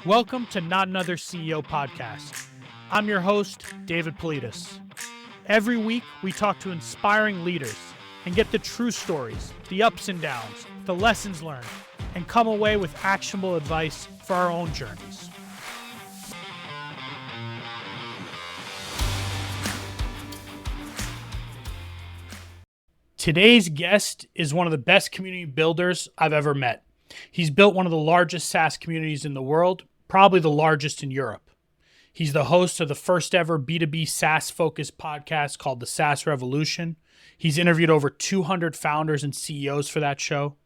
Welcome to Not Another CEO podcast. I'm your host, David Politis. Every week, we talk to inspiring leaders and get the true stories, the ups and downs, the lessons learned, and come away with actionable advice for our own journeys. Today's guest is one of the best community builders I've ever met. He's built one of the largest SaaS communities in the world, probably the largest in Europe. He's the host of the first ever B2B SaaS-focused podcast called The SaaS Revolution. He's interviewed over 200 founders and CEOs for that show.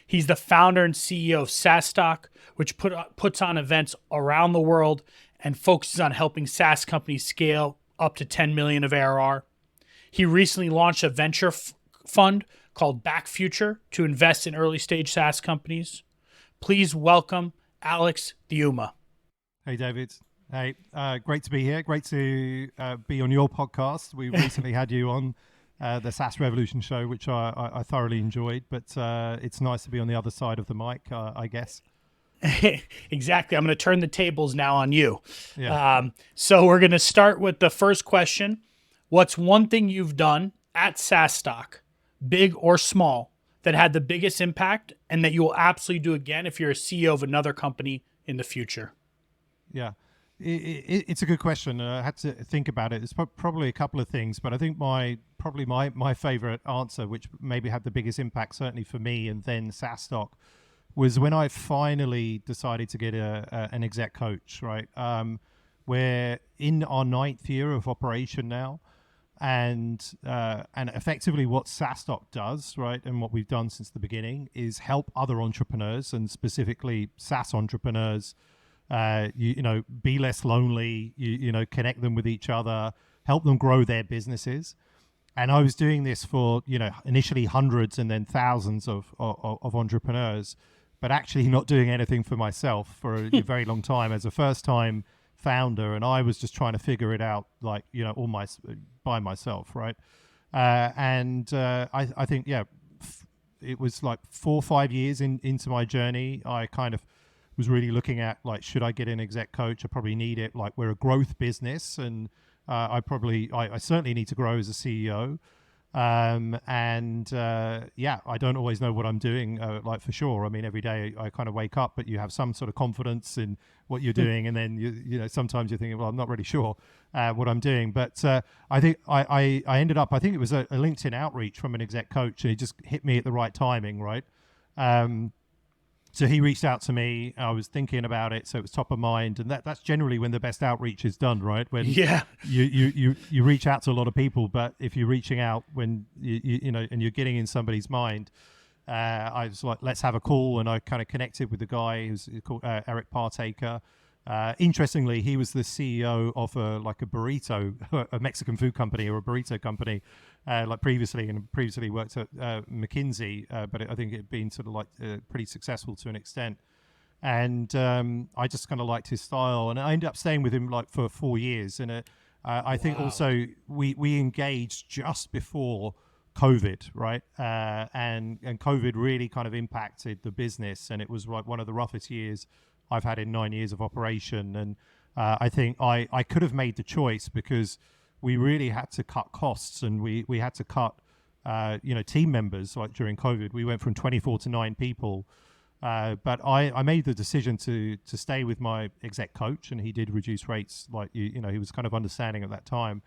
He's the founder and CEO of SaaStock, which puts on events around the world and focuses on helping SaaS companies scale up to 10 million of ARR. He recently launched a venture fund called Back Future to invest in early stage SaaS companies. Please welcome Alex Theuma. Hey, David. Hey, great to be here. Great to be on your podcast. We recently had you on the SaaS Revolution show, which I thoroughly enjoyed, but it's nice to be on the other side of the mic, I guess. Exactly. I'm going to turn the tables now on you. Yeah. So we're going to start with the first question. What's one thing you've done at SaaStock, big or small, that had the biggest impact and that you will absolutely do again if you're a CEO of another company in the future? Yeah. It's a good question. I had to think about it. It's probably a couple of things, but I think my favorite answer, which maybe had the biggest impact, certainly for me and then SaaStock, was when I finally decided to get an exec coach, right? We're in our 9th year of operation now. And effectively what SaaStock does, right, and what we've done since the beginning is help other entrepreneurs and specifically SaaS entrepreneurs, be less lonely, connect them with each other, help them grow their businesses. And I was doing this for, initially hundreds and then thousands of entrepreneurs, but actually not doing anything for myself for a very long time as a first-time founder, and I was just trying to figure it out, by myself, right? I think, it was like 4 or 5 years into my journey. I kind of was really looking at should I get an exec coach? I probably need it. We're a growth business, and I certainly need to grow as a CEO. I don't always know what I'm doing, for sure. I mean, every day I kind of wake up, but you have some sort of confidence in what you're doing. And then, sometimes you're thinking, well, I'm not really sure what I'm doing. But I think I ended up, I think it was a LinkedIn outreach from an exec coach, and he just hit me at the right timing, right? So he reached out to me. I was thinking about it, so it was top of mind, and that's generally when the best outreach is done, right? When you reach out to a lot of people, but if you're reaching out when and you're getting in somebody's mind, I was like, let's have a call, and I kind of connected with the guy who's called Eric Partaker. Interestingly, he was the CEO of a burrito, a Mexican food company or a burrito company, previously, and previously worked at McKinsey, but I think it had been sort of pretty successful to an extent. And I just kind of liked his style, and I ended up staying with him for 4 years. And I think also we engaged just before COVID, right? And COVID really kind of impacted the business, and it was one of the roughest years I've had in 9 years of operation. And I think I could have made the choice, because we really had to cut costs, and we had to cut team members. During COVID, we went from 24 to 9 people. But I made the decision to stay with my exec coach, and he did reduce rates. He was kind of understanding at that time.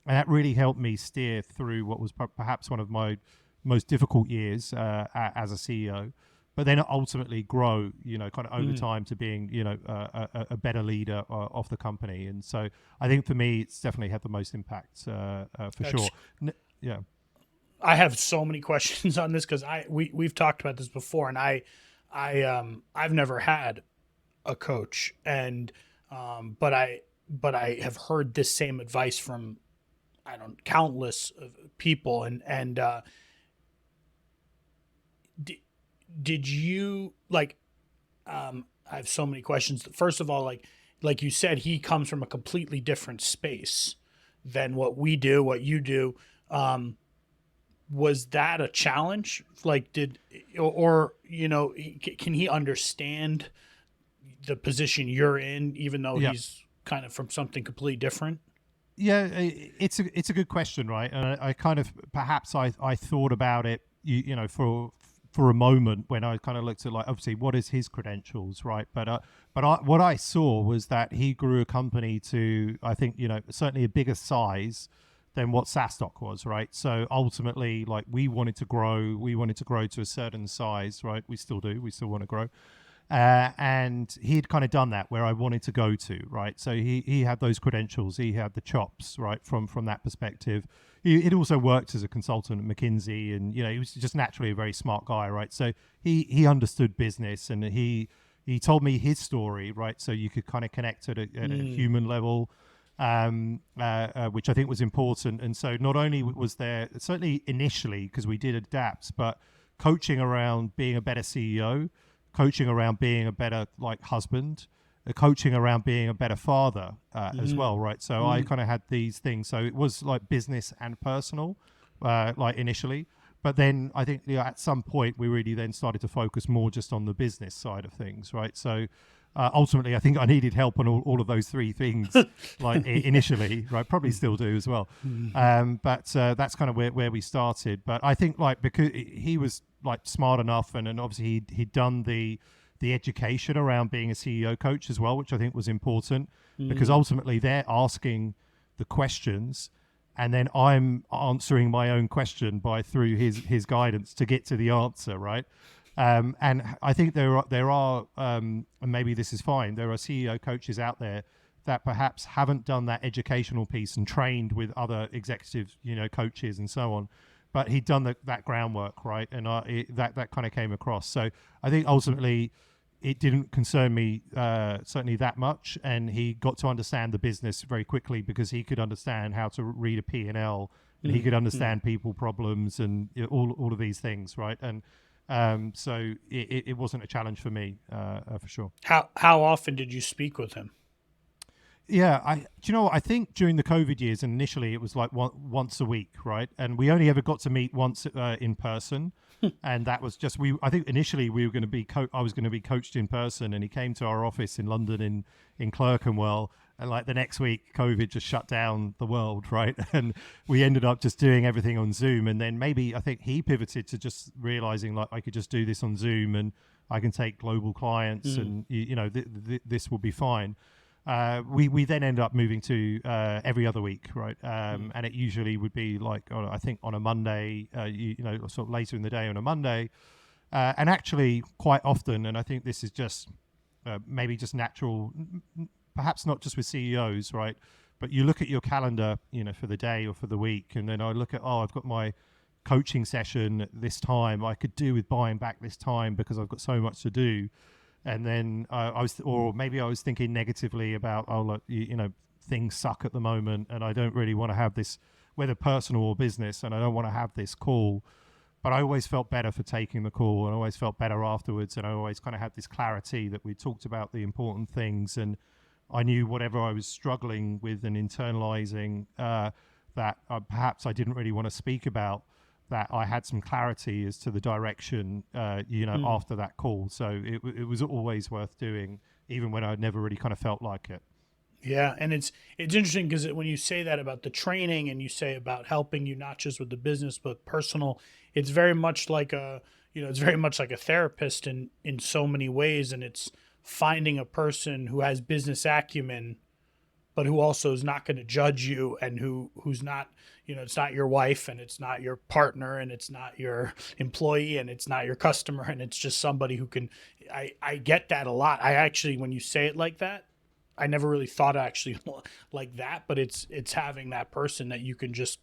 And that really helped me steer through what was perhaps one of my most difficult years as a CEO. But then ultimately grow, kind of over time to being, a better leader of the company. And so I think for me, it's definitely had the most impact for sure. Yeah. I have so many questions on this, because we've talked about this before, and I've never had a coach, and but I have heard this same advice from countless people, and did you I have so many questions. First of all, like you said, he comes from a completely different space than what we do, what you do. Was that a challenge? Can he understand the position you're in, even though Yeah. he's kind of from something completely different? Yeah, it's a good question, right? And I kind of perhaps I thought about it, for a moment when I kind of looked at like obviously what is his credentials, right? But what I saw was that he grew a company to, I think, certainly a bigger size than what SaaStock was, right? So ultimately, like we wanted to grow to a certain size, right? We still do, we still want to grow. And he'd kind of done that where I wanted to go to, right? So he had those credentials, he had the chops, right? From that perspective, he'd also worked as a consultant at McKinsey, and he was just naturally a very smart guy, right? So he understood business, and he told me his story, right? So you could kind of connect at a human level, which I think was important. And so not only was there certainly initially, because we did adapt, but coaching around being a better CEO, coaching around being a better like husband, coaching around being a better father as well, right? So I kind of had these things. So it was like business and personal, like initially. But then I think at some point we really then started to focus more just on the business side of things, right? So ultimately, I think I needed help on all of those three things, like initially, right? Probably still do as well. But that's kind of where we started. But I think like because he was like smart enough, and obviously he'd done the education around being a CEO coach as well, which I think was important because ultimately they're asking the questions, and then I'm answering my own question through his guidance to get to the answer, right? And I think there are and maybe this is fine, there are CEO coaches out there that perhaps haven't done that educational piece and trained with other executive, coaches and so on, but he'd done that groundwork, right? And that kind of came across. So I think ultimately it didn't concern me certainly that much, and he got to understand the business very quickly because he could understand how to read a P&L, and he could understand people problems and all of these things, right? And so it wasn't a challenge for me, for sure. How often did you speak with him? Yeah, I think during the COVID years, initially it was like once a week, right? And we only ever got to meet once in person, and that was just I think initially we were going to be I was going to be coached in person, and he came to our office in London in Clerkenwell, and like the next week COVID just shut down the world, right? And we ended up just doing everything on Zoom, and then maybe I think he pivoted to just realizing like I could just do this on Zoom, and I can take global clients, and this will be fine. We then end up moving to every other week, right? And it usually would be like, I think on a Monday, sort of later in the day on a Monday. And actually quite often, and I think this is just maybe just natural, perhaps not just with CEOs, right? But you look at your calendar, for the day or for the week, and then I look at, I've got my coaching session at this time. I could do with buying back this time because I've got so much to do. And then I was thinking negatively about, things suck at the moment, and I don't really want to have this, whether personal or business, and I don't want to have this call. But I always felt better for taking the call, and I always felt better afterwards, and I always kind of had this clarity that we talked about the important things, and I knew whatever I was struggling with and internalizing that perhaps I didn't really want to speak about, that I had some clarity as to the direction, after that call. So it was always worth doing, even when I never really kind of felt like it. Yeah, and it's interesting because when you say that about the training, and you say about helping you not just with the business but personal, it's very much like a therapist in so many ways, and it's finding a person who has business acumen but who also is not going to judge you, and who's not, it's not your wife, and it's not your partner, and it's not your employee, and it's not your customer, and it's just somebody who can. I get that a lot. I actually, when you say it like that, I never really thought actually like that, but it's having that person that you can just,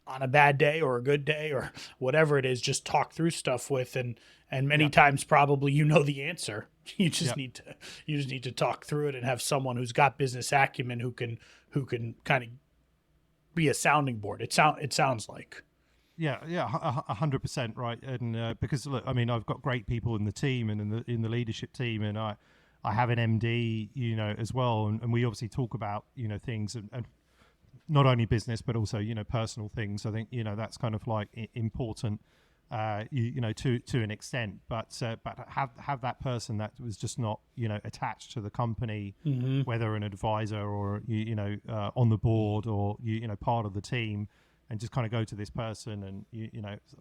on a bad day or a good day or whatever it is, just talk through stuff with, and many times probably the answer. You just need to talk through it and have someone who's got business acumen who can kind of be a sounding board. It sounds like. Yeah, 100% right. And because look, I mean, I've got great people in the team and in the leadership team, and I have an MD, as well, and we obviously talk about things and not only business but also personal things. I think that's kind of like important to an extent, but have that person that was just not, attached to the company, whether an advisor or on the board or part of the team, and just kind of go to this person and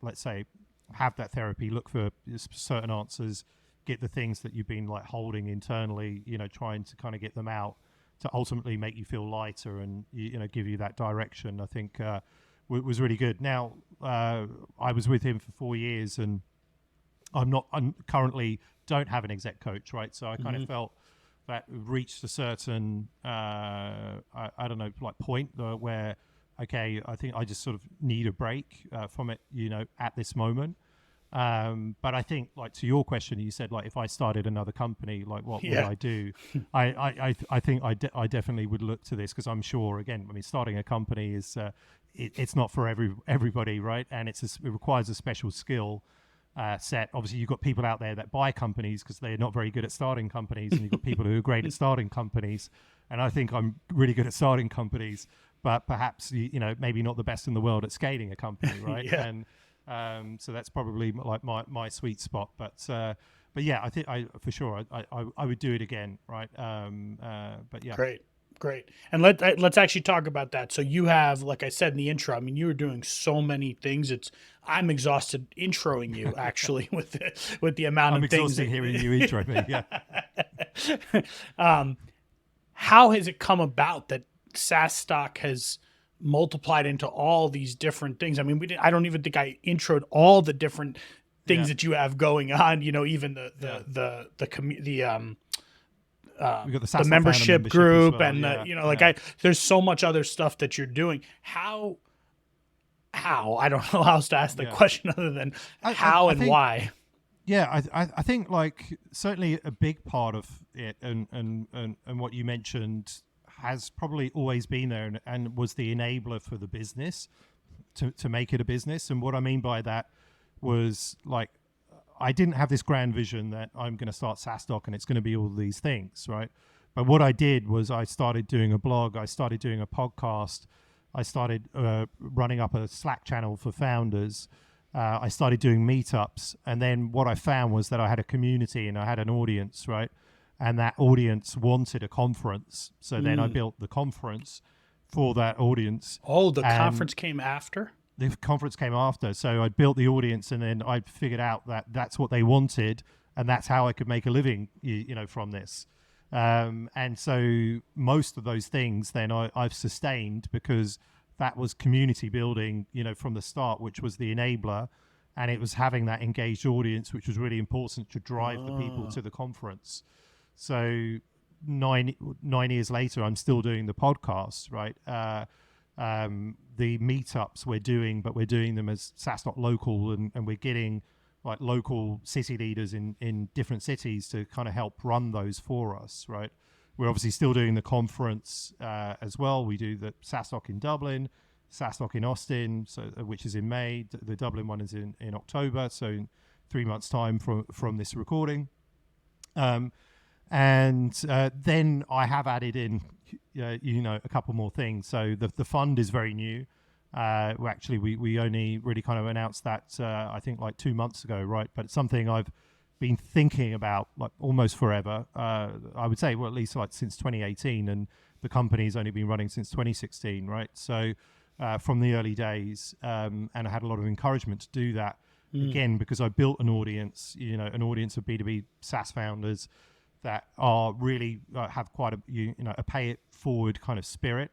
let's say have that therapy, look for certain answers, get the things that you've been like holding internally, trying to kind of get them out to ultimately make you feel lighter and give you that direction. I think was really good. Now I was with him for 4 years, and I'm currently don't have an exec coach, right? So I kind of felt that reached a certain I don't know, like point where okay, I think I just sort of need a break from it, at this moment. But I think, like, to your question, you said, like, if I started another company, like, what would I do? I think I definitely would look to this, because I'm sure, again, I mean, starting a company is it's not for everybody, right? And it requires a special skill set. Obviously, you've got people out there that buy companies because they're not very good at starting companies, and you've got people who are great at starting companies. And I think I'm really good at starting companies, but perhaps maybe not the best in the world at scaling a company, right? And so that's probably like my sweet spot. But yeah, I think for sure I would do it again, right? But yeah. Great. And let's actually talk about that. So you have, like I said in the intro, I mean, you were doing so many things. I'm exhausted introing you actually with the amount I'm of things. I'm exhausted hearing you intro me. Yeah. How has it come about that SaaStock has multiplied into all these different things? I mean, I don't even think I introed all the different things that you have going on. Even the we got the membership group, well. and there's so much other stuff that you're doing. How I don't know how else to ask the question other than how and why. Yeah, I think, like, certainly a big part of it and what you mentioned has probably always been there and was the enabler for the business to make it a business. And what I mean by that was, like, I didn't have this grand vision that I'm going to start SaaStock and it's going to be all these things, right? But what I did was I started doing a blog, I started doing a podcast, I started running up a Slack channel for founders. I started doing meetups, and then what I found was that I had a community and I had an audience, right? And that audience wanted a conference. So then I built the conference for that audience. Oh, the conference came after? The conference came after. So I built the audience, and then I figured out that that's what they wanted, and that's how I could make a living, from this. And so most of those things then I've sustained, because that was community building, from the start, which was the enabler, and it was having that engaged audience, which was really important to drive the people to the conference. So 9 years later, I'm still doing the podcast, right? The meetups we're doing them as SaaStock Local, and we're getting like local city leaders in different cities to kind of help run those for us, right? We're obviously still doing the conference as well. We do the SaaStock in Dublin, SaaStock in Austin, which is in May. The Dublin one is in October, so in 3 months' time from this recording. And then I have added in, a couple more things. So the fund is very new. We only really kind of announced that I think like 2 months ago, right? But it's something I've been thinking about like almost forever. I would say, well, at least like since 2018, and the company's only been running since 2016, right? So from the early days, and I had a lot of encouragement to do that again, because I built an audience, an audience of B2B SaaS founders that are really have quite a pay it forward kind of spirit.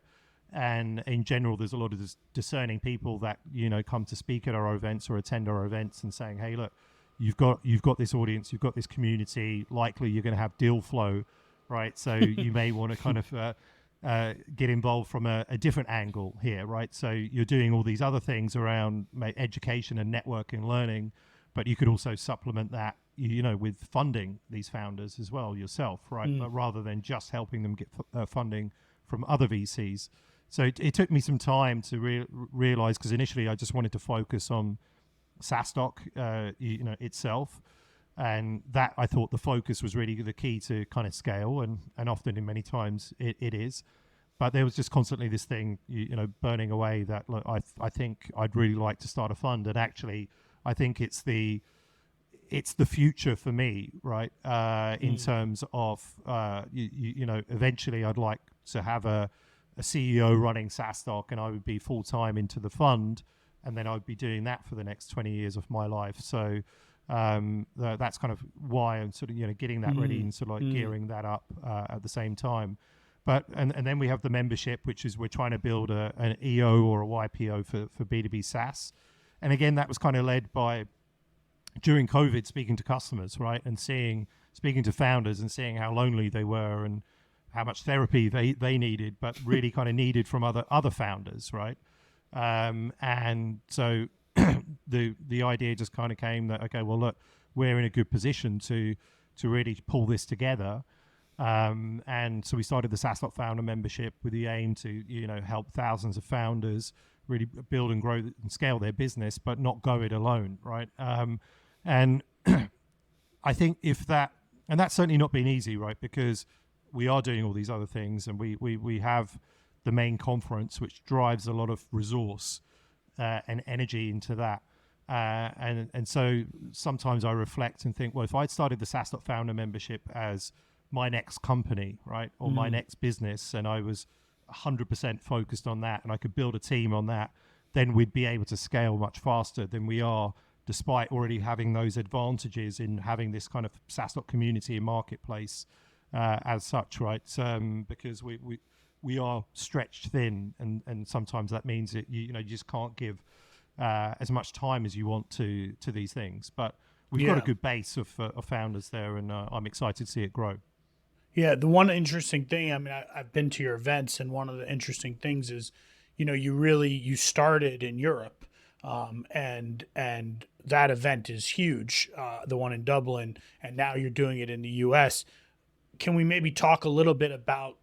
And in general, there's a lot of discerning people that come to speak at our events or attend our events and saying, hey, look, you've got this audience, you've got this community, likely you're going to have deal flow, right? So you may want to kind of get involved from a different angle here, right? So you're doing all these other things around education and networking and learning, but you could also supplement that, with funding these founders as well yourself, right? But rather than just helping them get funding from other VCs. So it took me some time to realize, because initially I just wanted to focus on SaaStock, itself, and that I thought the focus was really the key to kind of scale, and often in many times it is. But there was just constantly this thing, burning away that, look, I think I'd really like to start a fund, and actually I think it's the future for me, right? In terms of eventually I'd like to have a CEO running SaaStock, and I would be full time into the fund, and then I would be doing that for the next 20 years of my life. So that's kind of why I'm sort of getting that ready and sort of like gearing that up at the same time. But and then we have the membership, which is we're trying to build an EO or a YPO for B2B SaaS, and again that was kind of led by during COVID speaking to customers, right, and speaking to founders and seeing how lonely they were and how much therapy they needed, but really kind of needed from other founders, right? And so the idea just kind of came that, okay, well, look, we're in a good position to really pull this together. And so we started the SaaStock founder membership with the aim to, help thousands of founders really build and grow and scale their business, but not go it alone, right? And I think and that's certainly not been easy, right? Because we are doing all these other things, and we have the main conference, which drives a lot of resource and energy into that. And so sometimes I reflect and think, well, if I'd started the SaaStock founder membership as my next company, right, or my next business, and I was 100% focused on that, and I could build a team on that, then we'd be able to scale much faster than we are, despite already having those advantages in having this kind of SaaStock community and marketplace as such, right? Because we are stretched thin, and sometimes that means that you just can't give as much time as you want to these things. But we've got a good base of founders there, and I'm excited to see it grow. Yeah, the one interesting thing, I mean, I've been to your events, and one of the interesting things is, you started in Europe, and that event is huge, the one in Dublin, and now you're doing it in the U.S. Can we maybe talk a little bit about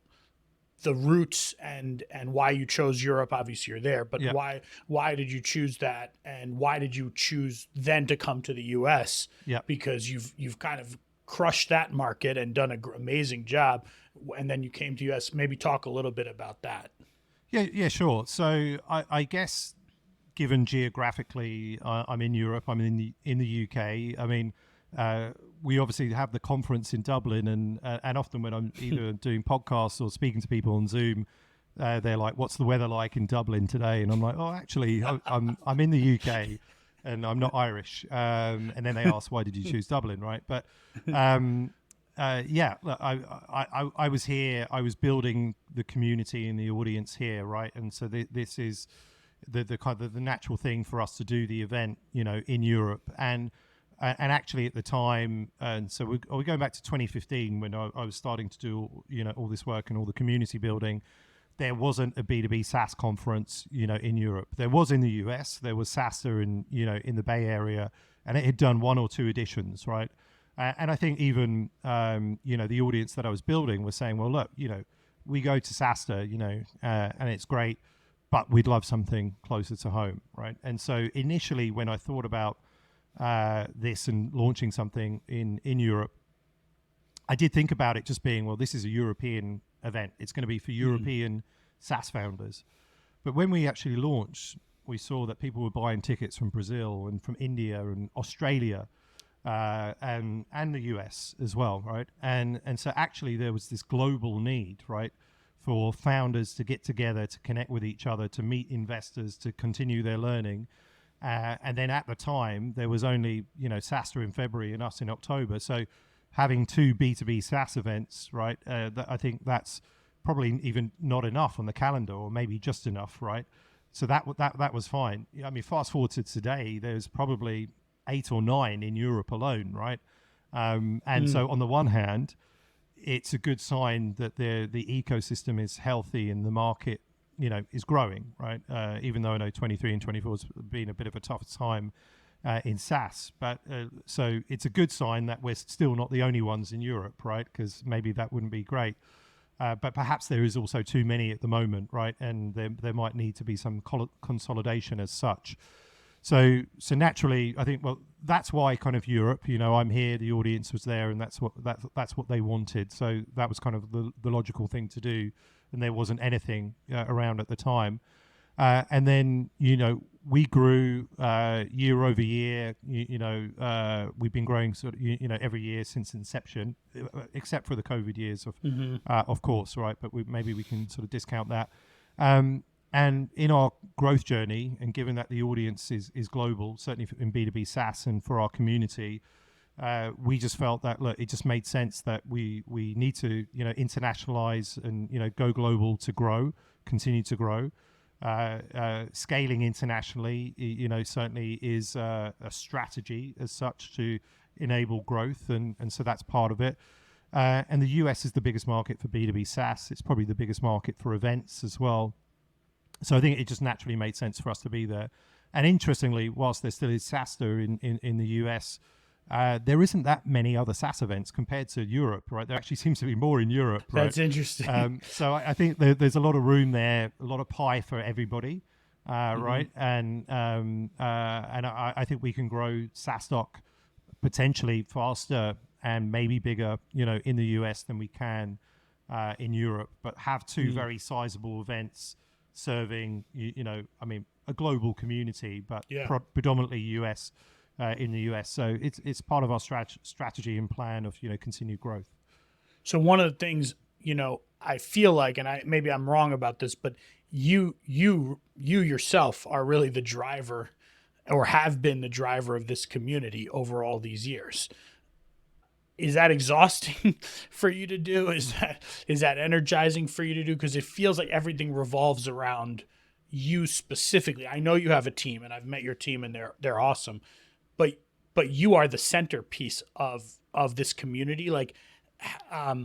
the roots and why you chose Europe? Obviously you're there, but why did you choose that, and why did you choose then to come to the U.S.? Yeah, because you've kind of crushed that market and done an amazing job, and then you came to U.S. Maybe talk a little bit about that. Yeah, sure. So I guess given geographically, I'm in Europe, I'm in the UK. I mean, we obviously have the conference in Dublin, and often when I'm either doing podcasts or speaking to people on Zoom, they're like, "What's the weather like in Dublin today?" And I'm like, "Oh, actually, I'm in the UK, and I'm not Irish." And then they ask, "Why did you choose Dublin?" Right? But look, I was here. I was building the community and the audience here, right? And so this is the kind of the natural thing for us to do the event, in Europe. And actually at the time, and so we're going back to 2015 when I was starting to do all this work and all the community building. There wasn't a B2B SaaS conference, in Europe. There was in the US. There was SaaStock in the Bay Area, and it had done one or two editions, right? And I think even the audience that I was building was saying, well, look, we go to SaaStock, and it's great, but we'd love something closer to home, right? And so initially, when I thought about this and launching something in Europe, I did think about it just being, well, this is a European event. It's going to be for European SaaS founders. But when we actually launched, we saw that people were buying tickets from Brazil and from India and Australia and the US as well, right? And so actually there was this global need, right, for founders to get together, to connect with each other, to meet investors, to continue their learning. And then at the time, there was only, SaaStock in February and us in October. So having two B2B SaaS events, right, I think that's probably even not enough on the calendar, or maybe just enough, right? So that was fine. I mean, fast forward to today, there's probably 8 or 9 in Europe alone, right? So on the one hand, it's a good sign that the ecosystem is healthy and the market, is growing, right? Even though I know 23 and 24 has been a bit of a tough time in SaaS, but so it's a good sign that we're still not the only ones in Europe, right? Because maybe that wouldn't be great. But perhaps there is also too many at the moment, right? And there might need to be some consolidation as such. So naturally, I think, well, that's why kind of Europe, I'm here, the audience was there, and that's what they wanted. So that was kind of the logical thing to do, and there wasn't anything around at the time. And then, we grew year over year. We've been growing sort of, every year since inception, except for the COVID years, of course, right? But maybe we can sort of discount that. And in our growth journey, and given that the audience is global, certainly in B2B SaaS and for our community, we just felt that, look, it just made sense that we need to, internationalize and, go global to grow, continue to grow. Scaling internationally, certainly is a strategy as such to enable growth, and so that's part of it. And the US is the biggest market for B2B SaaS. It's probably the biggest market for events as well. So I think it just naturally made sense for us to be there. And interestingly, whilst there still is SaaStock in the US, there isn't that many other SaaS events compared to Europe, right? There actually seems to be more in Europe, right? That's interesting. So I think there's a lot of room there, a lot of pie for everybody, right? And I think we can grow SaaStock potentially faster and maybe bigger, in the US than we can in Europe, but have two very sizable events serving, a global community, but predominantly US. In the US, so it's part of our strategy and plan of continued growth. So one of the things I feel like, and maybe I'm wrong about this, but you yourself are really the driver, or have been the driver of this community over all these years. Is that exhausting for you to do? Is that energizing for you to do? Because it feels like everything revolves around you specifically. I know you have a team, and I've met your team, and they're awesome. But you are the centerpiece of this community. Like, how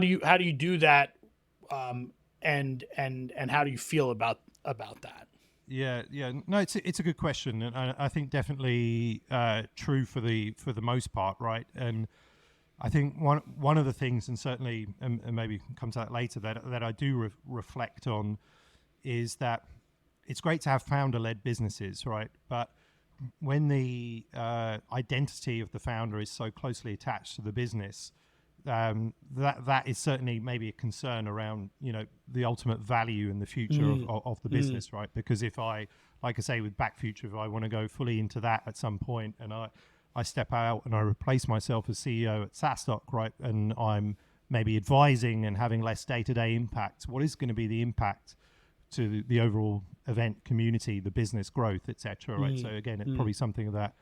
do you do that? And how do you feel about that? Yeah. No, it's a good question, and I think definitely true for the most part, right? And I think one of the things, and certainly, and maybe come to that later, that I do reflect on, is that it's great to have founder-led businesses, right? But when the identity of the founder is so closely attached to the business, that is certainly maybe a concern around the ultimate value and the future of the business, right? Because if I, like I say, with Back Future, if I want to go fully into that at some point, and I step out and I replace myself as CEO at SaaStock, right, and I'm maybe advising and having less day-to-day impact, what is going to be the impact to the overall event community, the business growth, etc. Right. So again, it's probably something that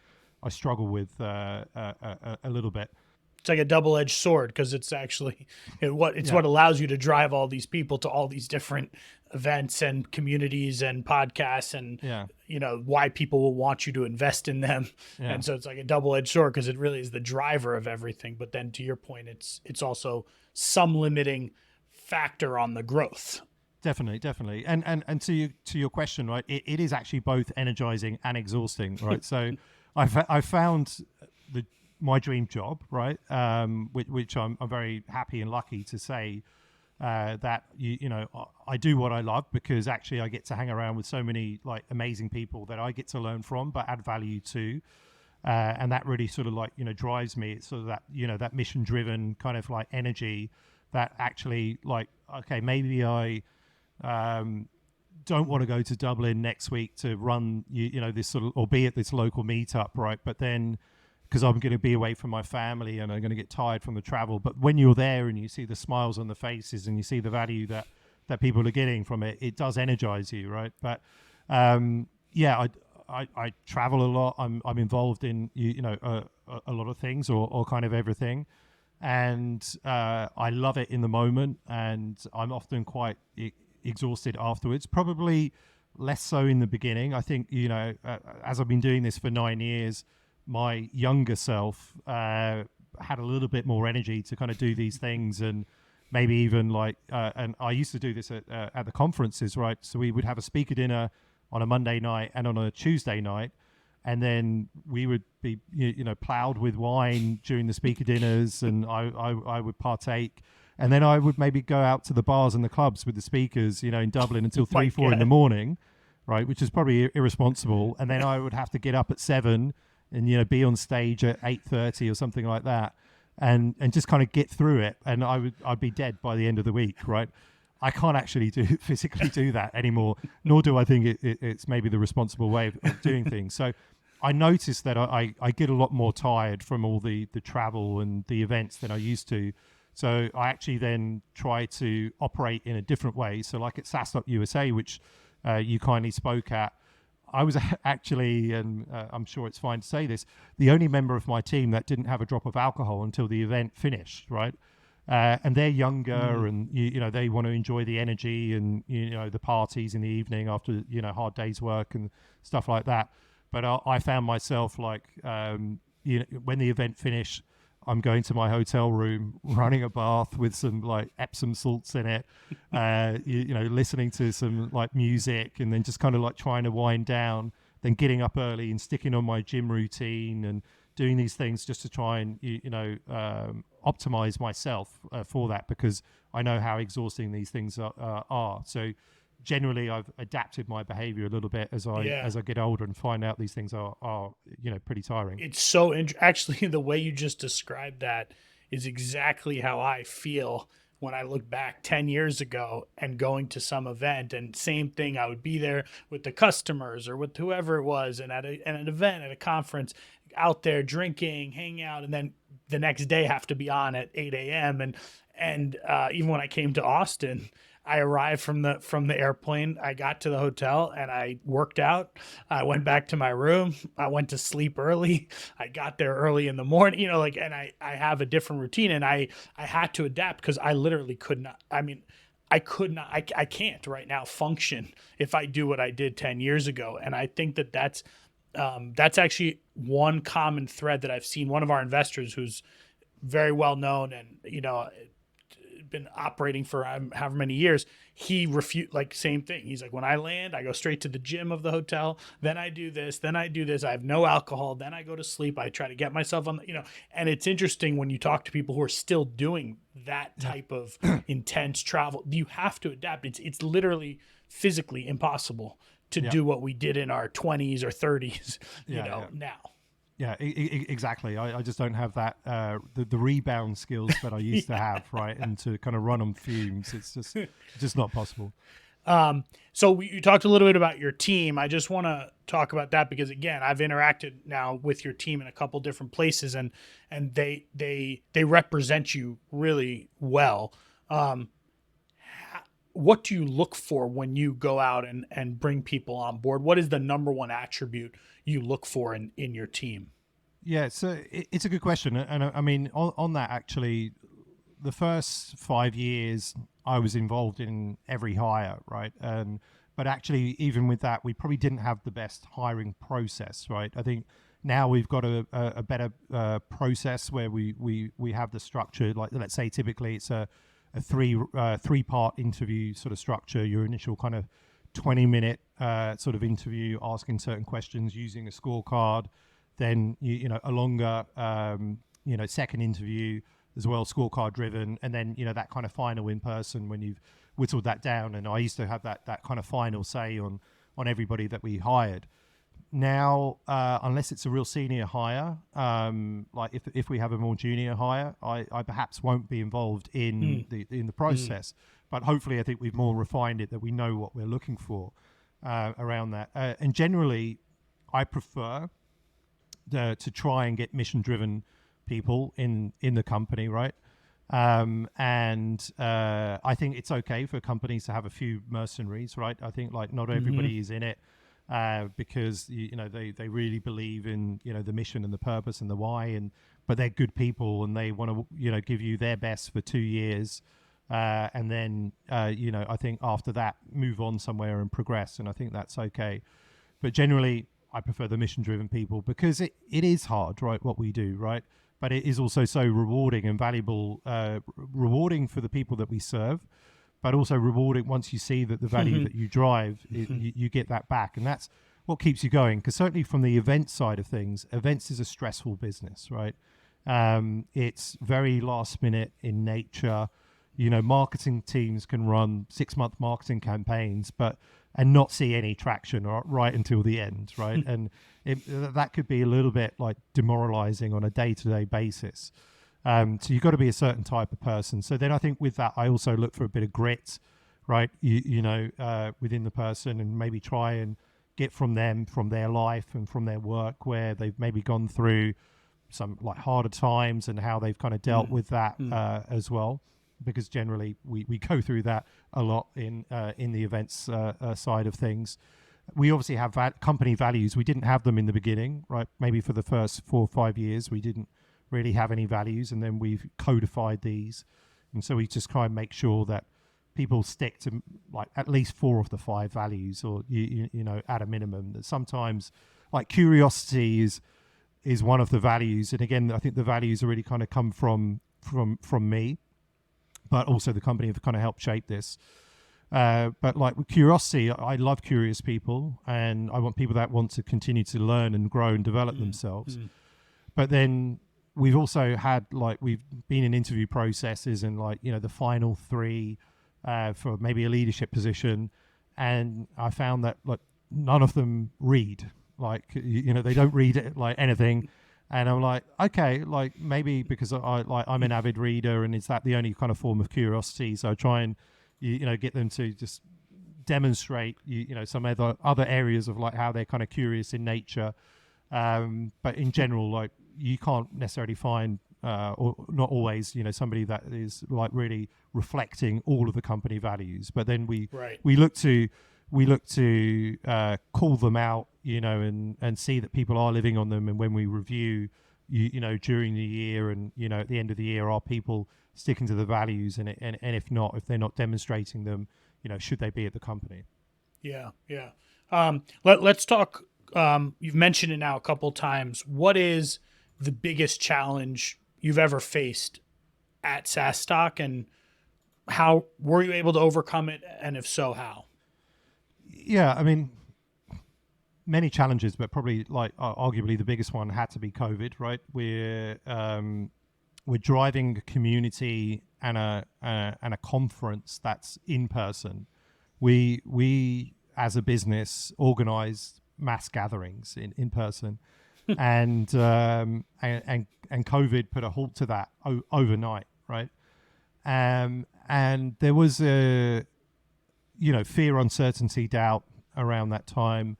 I struggle with a little bit. It's like a double-edged sword, because it's actually what allows you to drive all these people to all these different events and communities and podcasts, and why people will want you to invest in them. And so it's like a double-edged sword, because it really is the driver of everything. But then, to your point, it's also some limiting factor on the growth. Definitely. And to your question, right, it is actually both energizing and exhausting, right? So I found my dream job, right, which I'm very happy and lucky to say that I do what I love, because actually I get to hang around with so many like amazing people that I get to learn from but add value to, and that really sort of drives me. It's sort of that that mission driven kind of like energy that actually okay, maybe I don't want to go to Dublin next week to run this sort of, or be at this local meetup, right? But then, because I'm going to be away from my family and I'm going to get tired from the travel. But when you're there and you see the smiles on the faces and you see the value that people are getting from it, it does energize you, right? But I travel a lot. I'm involved in a lot of things, or kind of everything, and I love it in the moment, and I'm often quite exhausted afterwards. Probably less so in the beginning. I think as I've been doing this for 9 years, my younger self had a little bit more energy to kind of do these things, and maybe even and I used to do this at the conferences, right? So we would have a speaker dinner on a Monday night and on a Tuesday night, and then we would be plowed with wine during the speaker dinners, and I would partake. And then I would maybe go out to the bars and the clubs with the speakers, in Dublin until 3-4 in the morning, right? Which is probably irresponsible. And then I would have to get up at 7 and, be on stage at 8:30 or something like that, and just kind of get through it. And I'd be dead by the end of the week, right? I can't actually physically do that anymore, nor do I think it's maybe the responsible way of doing things. So I noticed that I get a lot more tired from all the travel and the events than I used to. So I actually then try to operate in a different way. So like at SaaStock USA, which you kindly spoke at, I was actually, and I'm sure it's fine to say this, the only member of my team that didn't have a drop of alcohol until the event finished, right? And they're younger, and you know they want to enjoy the energy and the parties in the evening after hard day's work and stuff like that. But I found myself like when the event finished, I'm going to my hotel room, running a bath with some like Epsom salts in it, listening to some like music, and then just kind of like trying to wind down, then getting up early and sticking on my gym routine and doing these things just to try and optimize myself for that, because I know how exhausting these things are. So generally I've adapted my behavior a little bit as I get older and find out these things are pretty tiring. It's so actually the way you just described that is exactly how I feel when I look back 10 years ago and going to some event, and same thing, I would be there with the customers or with whoever it was, and at an event, at a conference, out there drinking, hanging out, and then the next day have to be on at 8 a.m. And even when I came to Austin, I arrived from the airplane. I got to the hotel and I worked out. I went back to my room. I went to sleep early. I got there early in the morning, and I have a different routine, and I had to adapt because I literally could not. I can't right now function if I do what I did 10 years ago. And I think that's actually one common thread that I've seen. One of our investors who's very well known and, been operating for however many years, he same thing. He's like, when I land, I go straight to the gym of the hotel. Then I do this. I have no alcohol. Then I go to sleep. I try to get myself on, and it's interesting when you talk to people who are still doing that type of intense travel, you have to adapt. It's literally physically impossible to do what we did in our 20s or 30s, now. Yeah, exactly. I just don't have that the rebound skills that I used to have, right? And to kind of run on fumes, it's just not possible. So you talked a little bit about your team. I just want to talk about that because, again, I've interacted now with your team in a couple different places, and they represent you really well. What do you look for when you go out and bring people on board? What is the number one attribute you look for in your team? Yeah, so it's a good question. And I mean, on that, actually, the first 5 years I was involved in every hire, right? But actually, even with that, we probably didn't have the best hiring process, right? I think now we've got a better process where we have the structure. Like, let's say typically it's a three-part interview sort of structure. Your initial kind of 20-minute sort of interview, asking certain questions using a scorecard. Then a longer second interview as well, scorecard driven, and then that kind of final in person when you've whittled that down. And I used to have that kind of final say on everybody that we hired. Now, unless it's a real senior hire, like if we have a more junior hire, I perhaps won't be involved in the process. But hopefully, I think we've more refined it, that we know what we're looking for around that. And generally, I prefer to try and get mission-driven people in the company, right? And I think it's okay for companies to have a few mercenaries, right? I think like not everybody is in it because they really believe in the mission and the purpose and the why, but they're good people and they want to give you their best for 2 years, and then I think after that move on somewhere and progress, and I think that's okay. But generally, I prefer the mission-driven people because it is hard, right, what we do, right? But it is also so rewarding and valuable, rewarding for the people that we serve, but also rewarding once you see that the value that you drive, you get that back. And that's what keeps you going. Because certainly from the event side of things, events is a stressful business, right? It's very last minute in nature. Marketing teams can run 6-month marketing campaigns, and not see any traction right until the end, right? And that could be a little bit like demoralizing on a day-to-day basis. So you've got to be a certain type of person. So then I think with that, I also look for a bit of grit, right? Within the person, and maybe try and get from them, from their life and from their work, where they've maybe gone through some like harder times and how they've kind of dealt with that as well. Because generally we go through that a lot in the events side of things. We obviously have company values. We didn't have them in the beginning, right? Maybe for the first 4 or 5 years, we didn't really have any values, and then we've codified these. And so we just try and make sure that people stick to like at least 4 of the 5 values, or at a minimum. That sometimes, like curiosity is one of the values, and again, I think the values are really kind of come from me, but also the company have kind of helped shape this. But like with curiosity, I love curious people, and I want people that want to continue to learn and grow and develop themselves. But then we've also had we've been in interview processes, and the final 3 for maybe a leadership position, and I found that none of them read. They don't read it like anything. And I'm like, okay, maybe because I'm an avid reader, and is that the only kind of form of curiosity? So I try and get them to just demonstrate some other areas of how they're kind of curious in nature. But in general, you can't necessarily find or not always somebody that is really reflecting all of the company values. But then we look to call them out, and see that people are living on them. And when we review, during the year, and at the end of the year, are people sticking to the values? And if not, if they're not demonstrating them, should they be at the company? Yeah. Let's talk. You've mentioned it now a couple times. What is the biggest challenge you've ever faced at SaaStock, and how were you able to overcome it? And if so, how? Yeah, I mean, many challenges, but probably arguably the biggest one had to be COVID, right? We're driving a community and a conference that's in person. We as a business organize mass gatherings in person, and COVID put a halt to that overnight, right? And there was a fear, uncertainty, doubt around that time.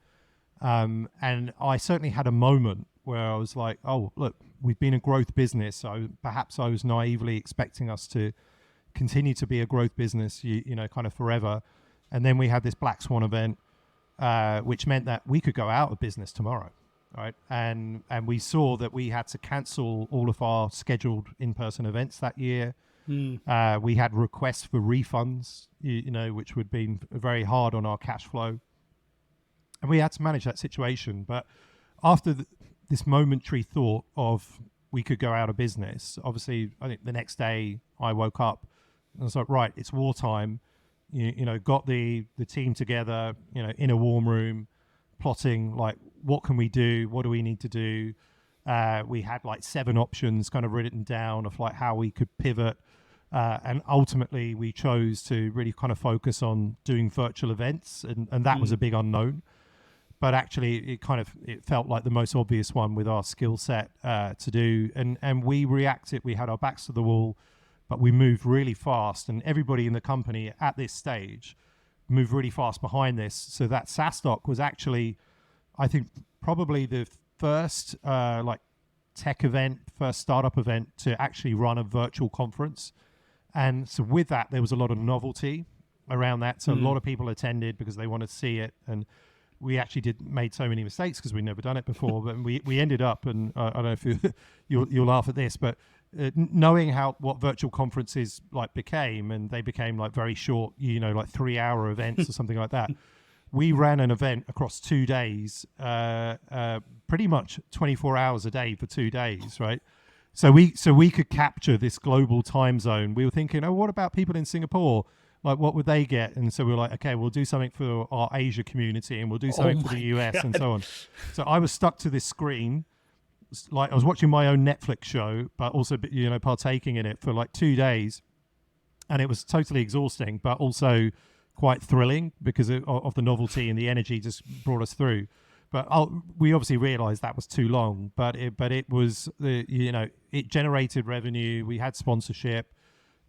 And I certainly had a moment where I was like, oh, look, we've been a growth business. So perhaps I was naively expecting us to continue to be a growth business, kind of forever. And then we had this Black Swan event, which meant that we could go out of business tomorrow, right? And we saw that we had to cancel all of our scheduled in-person events that year. We had requests for refunds, which would have been very hard on our cash flow. And we had to manage that situation. But after this momentary thought of we could go out of business, obviously, I think the next day I woke up and I was like, right, it's wartime. Got the team together, in a warm room, plotting what can we do? What do we need to do? We had 7 options kind of written down of how we could pivot. And ultimately we chose to really kind of focus on doing virtual events. And that was a big unknown. But actually, it felt like the most obvious one with our skill set to do. And we reacted. We had our backs to the wall, but we moved really fast. And everybody in the company at this stage moved really fast behind this. So that SaaStock was actually, I think, probably the first tech event, first startup event to actually run a virtual conference. And so with that, there was a lot of novelty around that. So a lot of people attended because they wanted to see it. And we actually made so many mistakes because we'd never done it before. But we ended up, and I don't know if you'll laugh at this, but knowing what virtual conferences became, and they became very short, 3-hour events or something like that. We ran an event across 2 days, pretty much 24 hours a day for 2 days, right? So we could capture this global time zone. We were thinking, what about people in Singapore? What would they get? And so we were like, okay, we'll do something for our Asia community, and we'll do something for the US and so on. So I was stuck to this screen. I was watching my own Netflix show, but also, partaking in it for 2 days. And it was totally exhausting, but also quite thrilling because of the novelty, and the energy just brought us through. But we obviously realized that was too long, but it was, it generated revenue. We had sponsorship.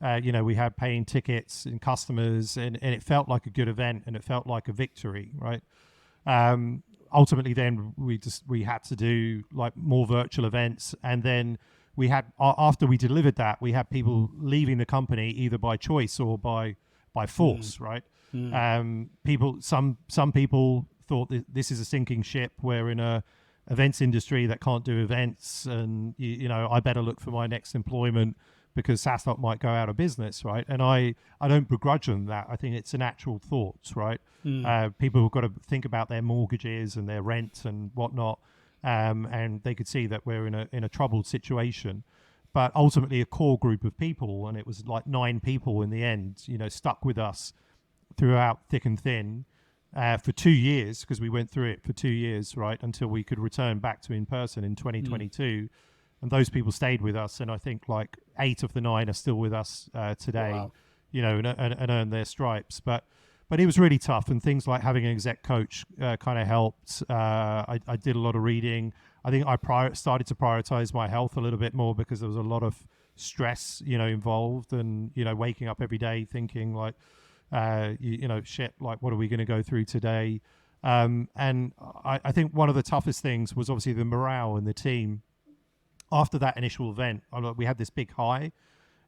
We had paying tickets and customers, and it felt like a good event, and it felt like a victory, right? Ultimately, then we had to do like more virtual events, and then we had after we delivered that, we had people leaving the company either by choice or by force, right? Some people thought that this is a sinking ship. We're in a events industry that can't do events, and I better look for my next employment because SaaStock might go out of business, right? And I don't begrudge them that. I think it's a natural thought, right? People have got to think about their mortgages and their rent and whatnot, and they could see that we're in a troubled situation. But ultimately, a core group of people, and it was like 9 people in the end, stuck with us throughout thick and thin for 2 years, because we went through it for 2 years, right, until we could return back to in person in 2022. And those people stayed with us, and I think like 8 of the 9 are still with us today. Wow. And earn their stripes. But it was really tough, and things like having an exec coach kind of helped. I did a lot of reading. I think I started to prioritize my health a little bit more because there was a lot of stress, involved, and waking up every day thinking like, shit, like what are we going to go through today? And I think one of the toughest things was obviously the morale in the team. After that initial event, we had this big high,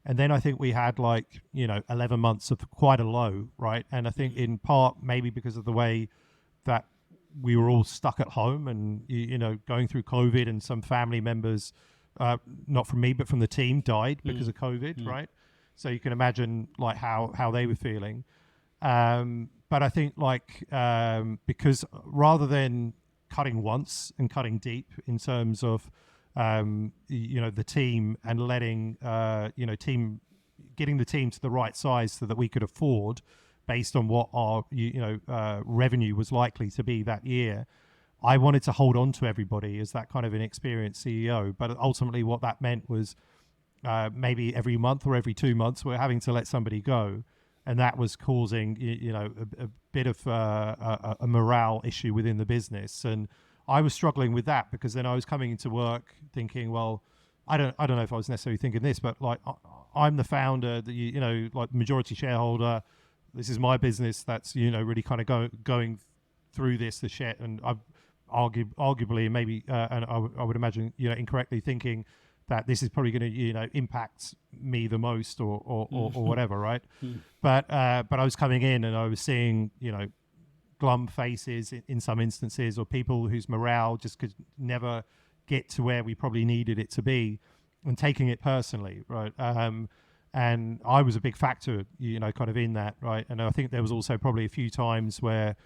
and then I think we had 11 months of quite a low, right? And I think in part maybe because of the way that we were all stuck at home and going through COVID, and some family members, not from me but from the team, died because of COVID, right? So you can imagine like how they were feeling. But I think because rather than cutting once and cutting deep in terms of the team, and letting getting the team to the right size so that we could afford based on what our revenue was likely to be that year, I wanted to hold on to everybody as that kind of an experienced CEO. But ultimately what that meant was maybe every month or every 2 months we're having to let somebody go, and that was causing a bit of a morale issue within the business. And I was struggling with that, because then I was coming into work thinking, well, I don't know if I was necessarily thinking this, but like I'm the founder, like majority shareholder. This is my business that's really kind of going through the shit, and I've arguably maybe and I would imagine incorrectly thinking that this is probably going to impact me the most or whatever, right? But I was coming in and I was seeing glum faces in some instances, or people whose morale just could never get to where we probably needed it to be, and taking it personally, right? And I was a big factor, kind of in that, right? And I think there was also probably a few times where,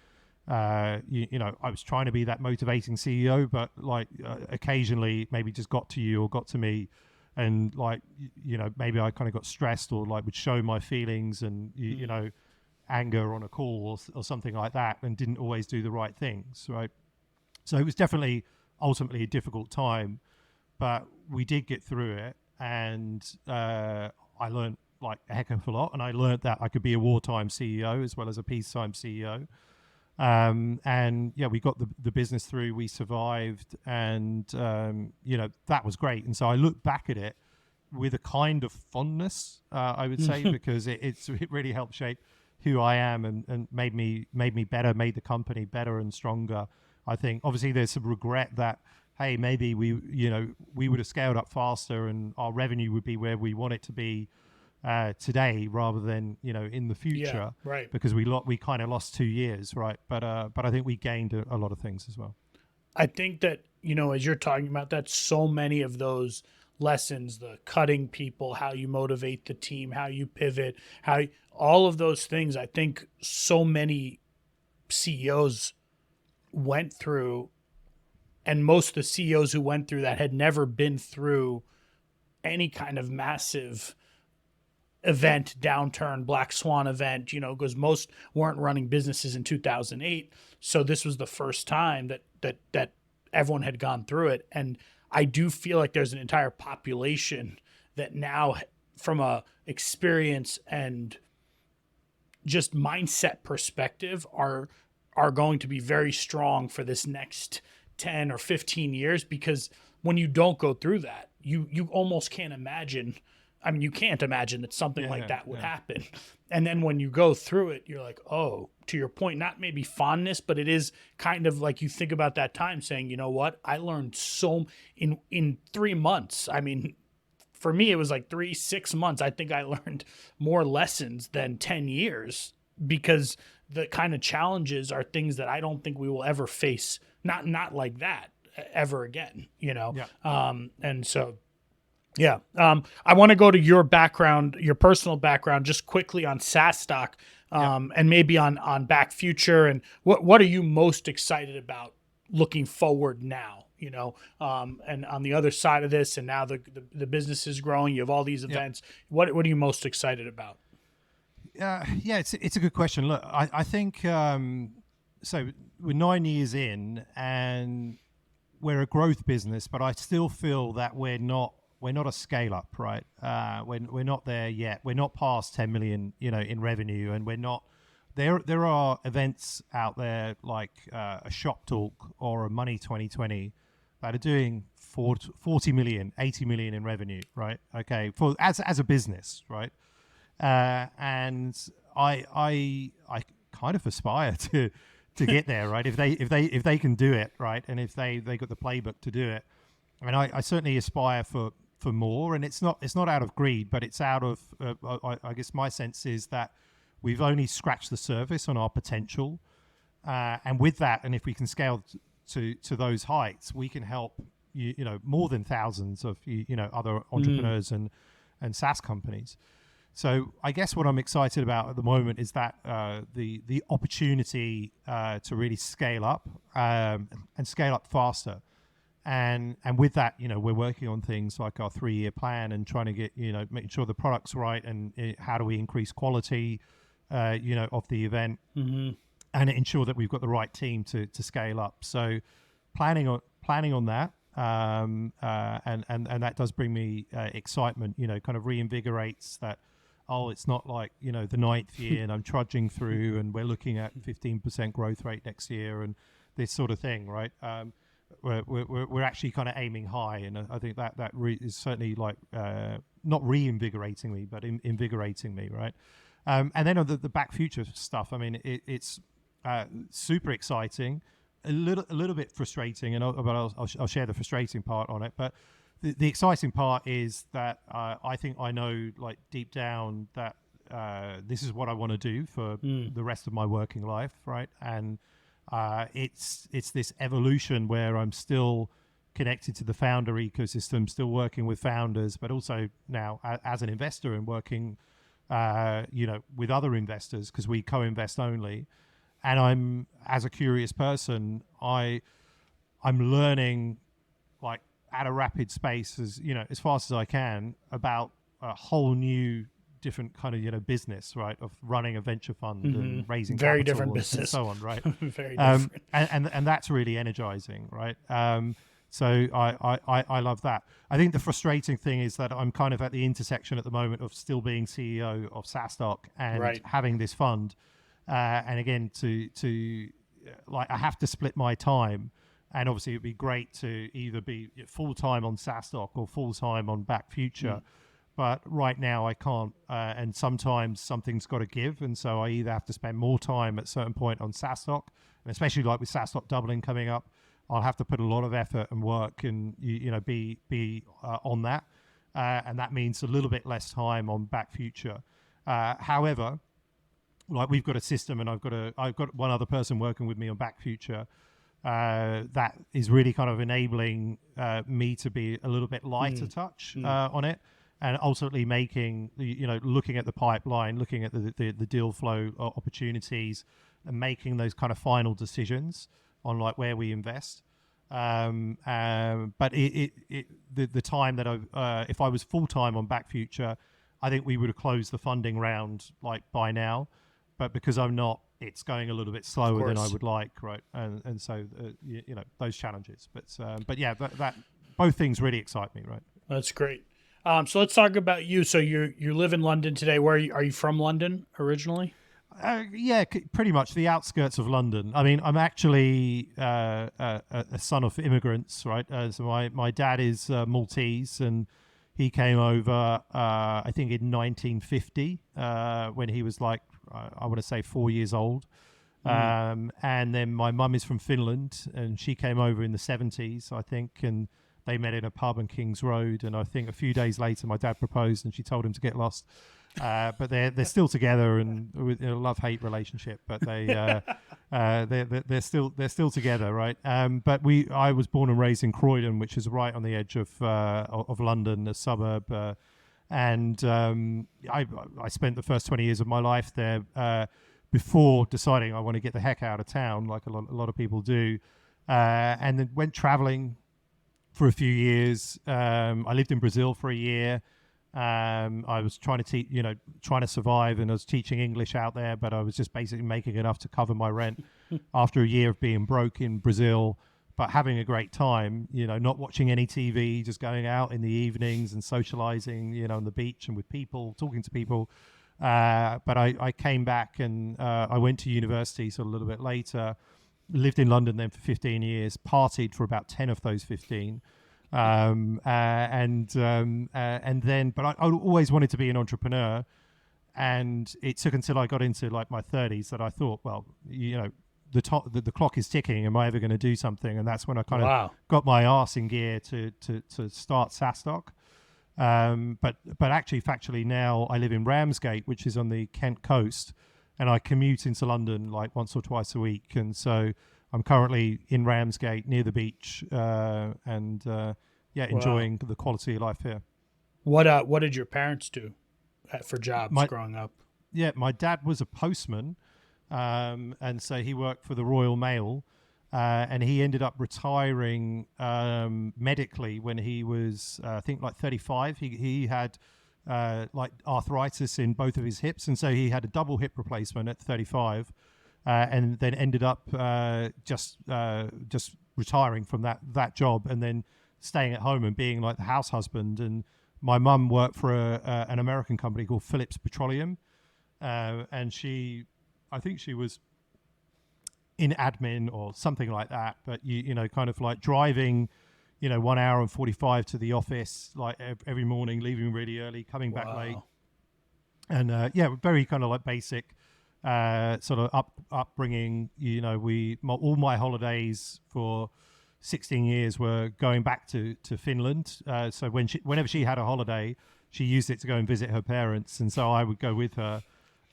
I was trying to be that motivating CEO, but occasionally maybe just got to you or got to me, and maybe I kind of got stressed, or would show my feelings and anger on a call or something like that, and didn't always do the right things, right? So it was definitely ultimately a difficult time, but we did get through it, and I learned a heck of a lot, and I learned that I could be a wartime CEO as well as a peacetime CEO. And yeah, we got the business through, we survived, and that was great. And so I look back at it with a kind of fondness, I would say, because it really helped shape who I am, and made me better, made the company better and stronger. I think obviously there's some regret that, hey, maybe we would have scaled up faster and our revenue would be where we want it to be today, rather than in the future. Yeah, right. Because we kind of lost 2 years, right? But I think we gained a lot of things as well. I think that as you're talking about that, so many of those lessons, the cutting people, how you motivate the team, how you pivot, all of those things, I think so many CEOs went through, and most of the CEOs who went through that had never been through any kind of massive event, downturn, black swan event, because most weren't running businesses in 2008. So this was the first time that everyone had gone through it. And I do feel like there's an entire population that now, from a experience and just mindset perspective, are going to be very strong for this next 10 or 15 years, because when you don't go through that, you almost can't imagine I mean, you can't imagine that something like that would yeah. happen. And then when you go through it, you're like, oh, to your point, not maybe fondness, but it is kind of like you think about that time saying, you know what, I learned so in 3 months. I mean, for me, it was like 6 months. I think I learned more lessons than 10 years because the kind of challenges are things that I don't think we will ever face. Not like that ever again, you know? Yeah. And so, yeah. I want to go to your background, your personal background, just quickly on SaaStock, and maybe on Back Future, and what are you most excited about looking forward now? You know, and on the other side of this, and now the business is growing. You have all these events. What are you most excited about? Yeah, it's a good question. Look, I think so. We're 9 years in, and we're a growth business, but I still feel that we're not a scale up, right? We're not there yet. We're not past 10 million, in revenue, and we're not. There are events out there like a Shop Talk or a Money 2020 that are doing 40 million, 80 million in revenue, right? Okay, for as a business, right? And I kind of aspire to get there, right? If they can do it, right, and if they got the playbook to do it, I mean, I certainly aspire for more, and it's not out of greed, but it's out of I guess my sense is that we've only scratched the surface on our potential, and with that, and if we can scale to those heights, we can help more than thousands of other entrepreneurs and SaaS companies. So I guess what I'm excited about at the moment is that the opportunity to really scale up and scale up faster. And with that, we're working on things like our 3-year plan and trying to get, making sure the product's right and how do we increase quality, of the event, and ensure that we've got the right team to scale up. So planning on that, and that does bring me excitement. Kind of reinvigorates that. Oh, it's not like the 9th year and I'm trudging through, and we're looking at 15% growth rate next year and this sort of thing, right? We're actually kind of aiming high, and I think that is certainly like not reinvigorating me, but invigorating me, right? And then on the Back Future stuff, I mean, it's super exciting, a little bit frustrating, and I'll share the frustrating part on it, but. The exciting part is that I think I know, like deep down, that this is what I want to do for the rest of my working life, right? And it's this evolution where I'm still connected to the founder ecosystem, still working with founders, but also now as an investor and working, with other investors because we co-invest only. And I'm, as a curious person, I'm learning like. At a rapid pace, as fast as I can, about a whole new different kind of business, right, of running a venture fund and raising very capital different business and so on, right? Very different, and that's really energizing, right? So I love that. I think the frustrating thing is that I'm kind of at the intersection at the moment of still being CEO of SaaStock and having this fund, and again to like I have to split my time. And obviously, it'd be great to either be full-time on SaaStock or full-time on Back Future. But right now, I can't. And sometimes something's got to give. And so I either have to spend more time at a certain point on SaaStock, and especially like with SaaStock doubling coming up, I'll have to put a lot of effort and work and be on that. And that means a little bit less time on Back Future. However, like we've got a system, and I've got one other person working with me on Back Future. That is really kind of enabling me to be a little bit lighter touch on it, and ultimately making looking at the pipeline, looking at the deal flow opportunities, and making those kind of final decisions on like where we invest. But the time that if I was full time on Back Future, I think we would have closed the funding round like by now. But because I'm not, it's going a little bit slower than I would like, right? And so those challenges. But yeah, that both things really excite me, right? That's great. So let's talk about you. So you live in London today. Where are you from? London originally? Yeah, pretty much the outskirts of London. I mean, I'm actually a son of immigrants, right? So my dad is Maltese, and He came over, I think, in 1950 when he was like, I want to say 4 years old. And then my mum is from Finland, and she came over in the 70s, I think, and they met in a pub in King's Road. And I think a few days later, my dad proposed, and she told him to get lost. But they're still together, and with a love-hate relationship. But they're still together, right? But I was born and raised in Croydon, which is right on the edge of London, a suburb. And I spent the first 20 years of my life there. Before deciding I want to get the heck out of town, like a lot of people do, and then went traveling for a few years. I lived in Brazil for a year. I was trying to trying to survive, and I was teaching English out there, but I was just basically making enough to cover my rent after a year of being broke in Brazil, but having a great time, not watching any TV, just going out in the evenings and socializing, on the beach and with people, talking to people. But I came back, and I went to university sort of a little bit later, lived in London then for 15 years, partied for about 10 of those 15. And then, but I always wanted to be an entrepreneur. And it took until I got into like my 30s that I thought, well, the clock is ticking. Am I ever going to do something? And that's when I kind of got my arse in gear to start SaaStock. But actually, factually, now I live in Ramsgate, which is on the Kent coast, and I commute into London like once or twice a week. And so I'm currently in Ramsgate near the beach, enjoying the quality of life here. What did your parents do for jobs growing up? Yeah, my dad was a postman, and so he worked for the Royal Mail. And he ended up retiring medically when he was, I think, like 35. He had like arthritis in both of his hips, and so he had a double hip replacement at 35, and then ended up just retiring from that job, and then staying at home and being like the house husband. And my mum worked for an American company called Phillips Petroleum, and I think she was in admin or something like that, but kind of like driving 1 hour and 45 to the office like every morning, leaving really early, coming back late, and very kind of like basic sort of upbringing. All my holidays for 16 years were going back to Finland, so whenever she had a holiday, she used it to go and visit her parents, and so I would go with her.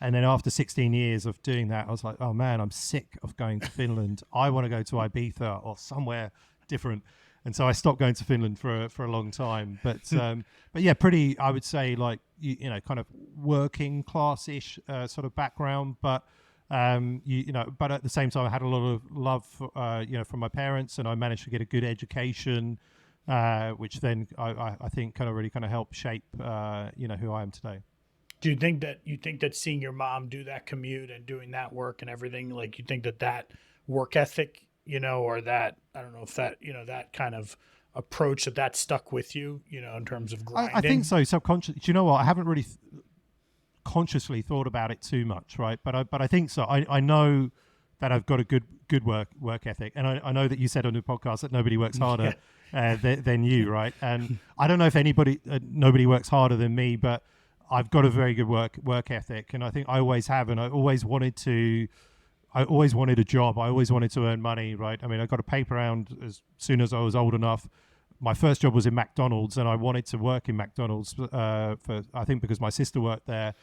And then after 16 years of doing that, I was like, oh man, I'm sick of going to Finland. I want to go to Ibiza or somewhere different. And so I stopped going to Finland for a long time. But yeah, pretty, I would say, like, kind of working class-ish sort of background. But, but at the same time, I had a lot of love, from my parents, and I managed to get a good education, which then I think kind of really kind of helped shape, who I am today. Do you think that seeing your mom do that commute and doing that work and everything, like, you think that work ethic, or that, I don't know if that, that kind of approach that stuck with you, in terms of grinding? I think so. Subconsciously, do you know what? I haven't really consciously thought about it too much, right? But I think so. I know that I've got a good work ethic, and I know that you said on the podcast that nobody works harder than you, right? And I don't know if nobody works harder than me, but I've got a very good work ethic, and I think I always have, and I always wanted a job. I always wanted to earn money, right? I mean, I got a paper round as soon as I was old enough. My first job was in McDonald's, and I wanted to work in McDonald's because my sister worked there,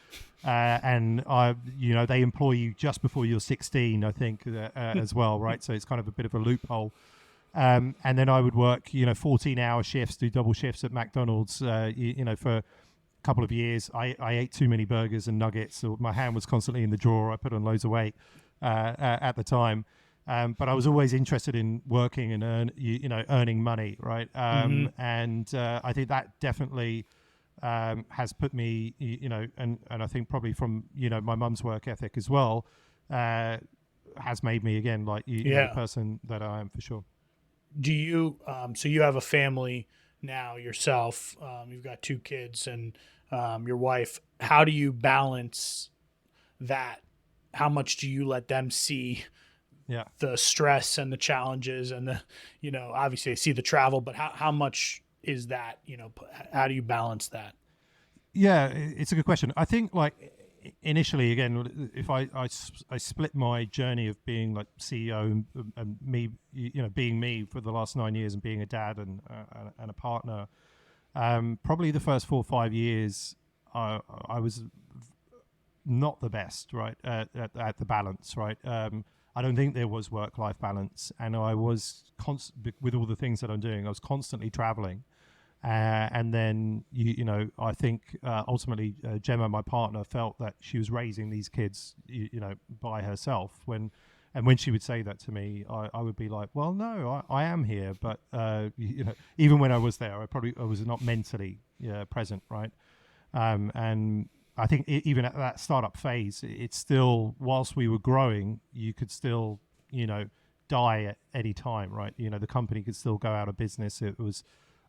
and they employ you just before you're 16, I think, as well, right? So it's kind of a bit of a loophole. And then I would work, 14-hour shifts, do double shifts at McDonald's, for couple of years. I ate too many burgers and nuggets, so my hand was constantly in the drawer. I put on loads of weight at the time, but I was always interested in working and earning money, right? And I think that definitely has put me, and I think probably from my mum's work ethic as well, has made me again like the person that I am, for sure. Do you so you have a family now yourself? You've got 2 kids and your wife. How do you balance that? How much do you let them see the stress and the challenges and the, obviously they see the travel, but how much is that? How do you balance that? Yeah, it's a good question. I think like initially, again, if I split my journey of being like CEO and me, being me for the last 9 years and being a dad and a partner, probably the first 4 or 5 years, I was not the best, right, at the balance, right. I don't think there was work-life balance, and I was with all the things that I'm doing, I was constantly traveling. And then, I think ultimately Gemma, my partner, felt that she was raising these kids, by herself. When she would say that to me, I would be like, well, no, I am here. But, even when I was there, I was not mentally present, right? And I think even at that startup phase, it's still, whilst we were growing, you could still, die at any time, right? The company could still go out of business. It was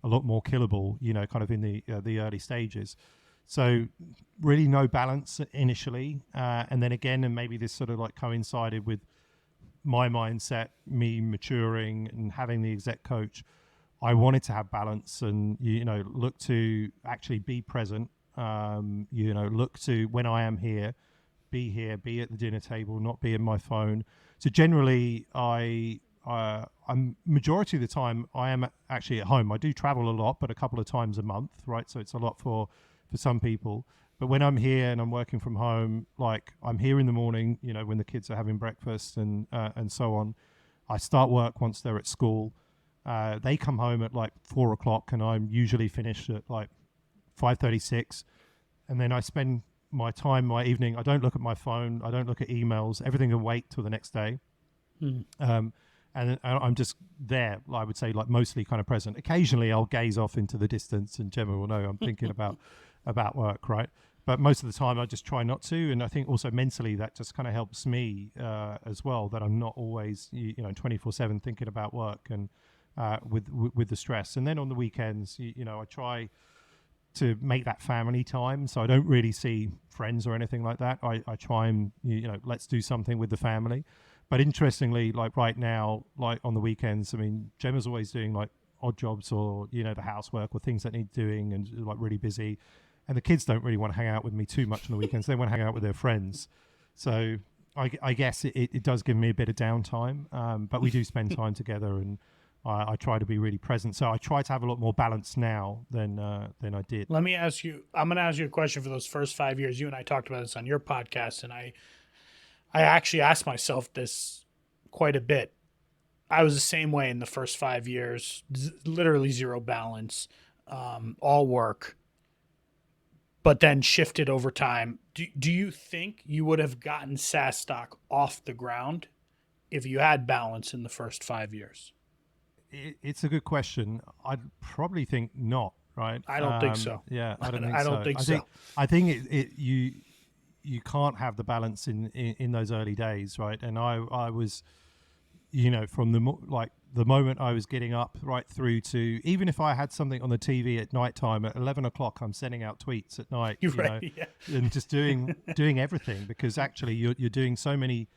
a lot more killable, kind of in the early stages. So really no balance initially. And then again, and maybe this sort of like coincided with my mindset, me maturing and having the exec coach. I wanted to have balance and, look to actually be present, look to, when I am here, be at the dinner table, not be in my phone. So generally I'm majority of the time I am actually at home. I do travel a lot, but a couple of times a month, right? So it's a lot for some people. But when I'm here and I'm working from home, like I'm here in the morning, when the kids are having breakfast and so on. I start work once they're at school. They come home at like 4 o'clock, and I'm usually finished at like 5:36. And then I spend my evening. I don't look at my phone. I don't look at emails. Everything can wait till the next day. And I'm just there, I would say, like mostly kind of present. Occasionally I'll gaze off into the distance, and Gemma will know I'm thinking about work, right? But most of the time I just try not to. And I think also mentally that just kind of helps me as well, that I'm not always 24/7 thinking about work and with the stress. And then on the weekends, I try to make that family time. So I don't really see friends or anything like that. I try and, let's do something with the family. But interestingly, like right now, like on the weekends, I mean, Gemma's always doing like odd jobs or, the housework or things that need doing and like really busy. And the kids don't really want to hang out with me too much on the weekends. They want to hang out with their friends. So I guess it does give me a bit of downtime. But we do spend time together, and I try to be really present. So I try to have a lot more balance now than I did. Let me ask you, I'm going to ask you a question for those first 5 years. You and I talked about this on your podcast, and I actually asked myself this quite a bit. I was the same way in the first 5 years, literally zero balance, all work, but then shifted over time. Do you think you would have gotten SaaStock off the ground if you had balance in the first 5 years? It's a good question. I'd probably think not, right? I don't think so. Yeah, I don't think so. I don't think so. I think you can't have the balance in those early days, right? And I was, from the moment I was getting up right through to, even if I had something on the TV at nighttime at 11 o'clock, I'm sending out tweets at night, and just doing everything, because actually you're doing so many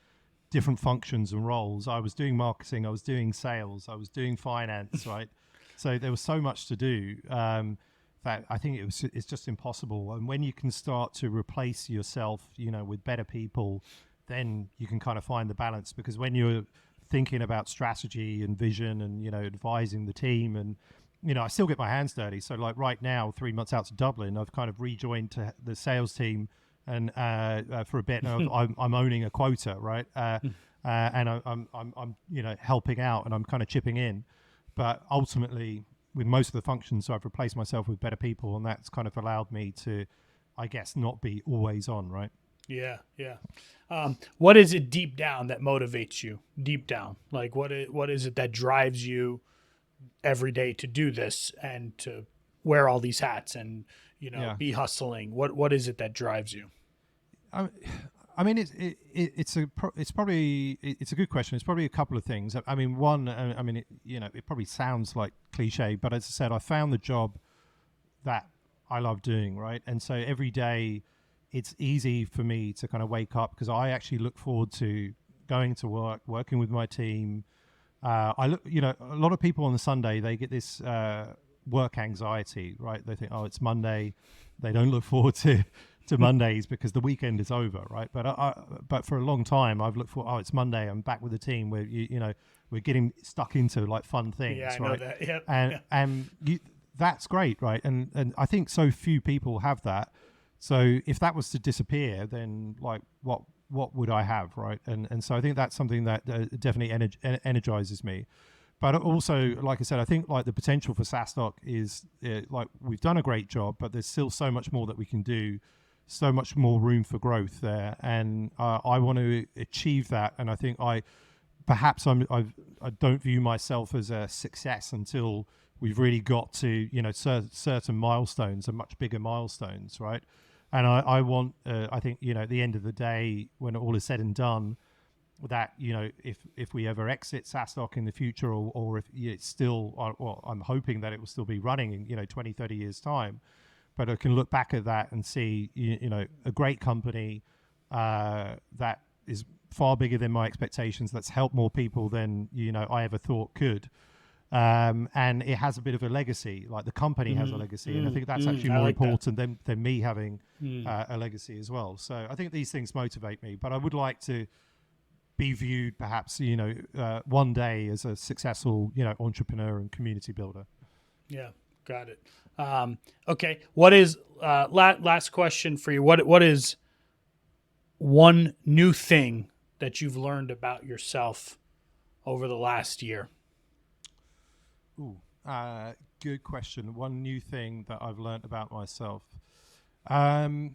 different functions and roles. I was doing marketing, I was doing sales, I was doing finance, right? So there was so much to do. That I think it's just impossible. And when you can start to replace yourself, with better people, then you can kind of find the balance. Because when you're thinking about strategy and vision and, advising the team, and, I still get my hands dirty. So like right now, 3 months out to Dublin, I've kind of rejoined to the sales team and for a bit. And I'm owning a quota, right? And I'm helping out, and I'm kind of chipping in. But ultimately, with most of the functions, so I've replaced myself with better people, and that's kind of allowed me to, I guess, not be always on, right? Yeah. What is it deep down that motivates you? Deep down, like what is it that drives you every day to do this and to wear all these hats and be hustling? What is it that drives you? I mean, it's a good question. It's probably a couple of things. I mean, one, it probably sounds like cliche, but as I said, I found the job that I love doing, right? And so every day it's easy for me to kind of wake up, because I actually look forward to going to work, working with my team. A lot of people on the Sunday, they get this work anxiety, right? They think, oh, it's Monday. They don't look forward to Mondays because the weekend is over, right? But for a long time, I've looked for, oh, it's Monday. I'm back with the team. Where we're getting stuck into like fun things, Yeah, I right? know that. Yep. And that's great, right? And I think so few people have that. So if that was to disappear, then like what would I have, right? And so I think that's something that definitely energizes me. But also, like I said, I think like the potential for SaaStock is like we've done a great job, but there's still so much more that we can do, so much more room for growth there, and I want to achieve that. And I think I don't view myself as a success until we've really got to certain milestones and much bigger milestones, right? And I want I think at the end of the day, when all is said and done, that if we ever exit SaaStock in the future, or if it's still, well, I'm hoping that it will still be running in 20, 30 years time, but I can look back at that and see a great company that is far bigger than my expectations, that's helped more people than I ever thought could, and it has a bit of a legacy, like the company has a legacy, and I think that's actually more important than me having a legacy as well. So I think these things motivate me, but I would like to be viewed perhaps one day as a successful entrepreneur and community builder. Yeah, got it. Okay, what is last question for you? What is one new thing that you've learned about yourself over the last year? Ooh, good question. One new thing that I've learned about myself. Do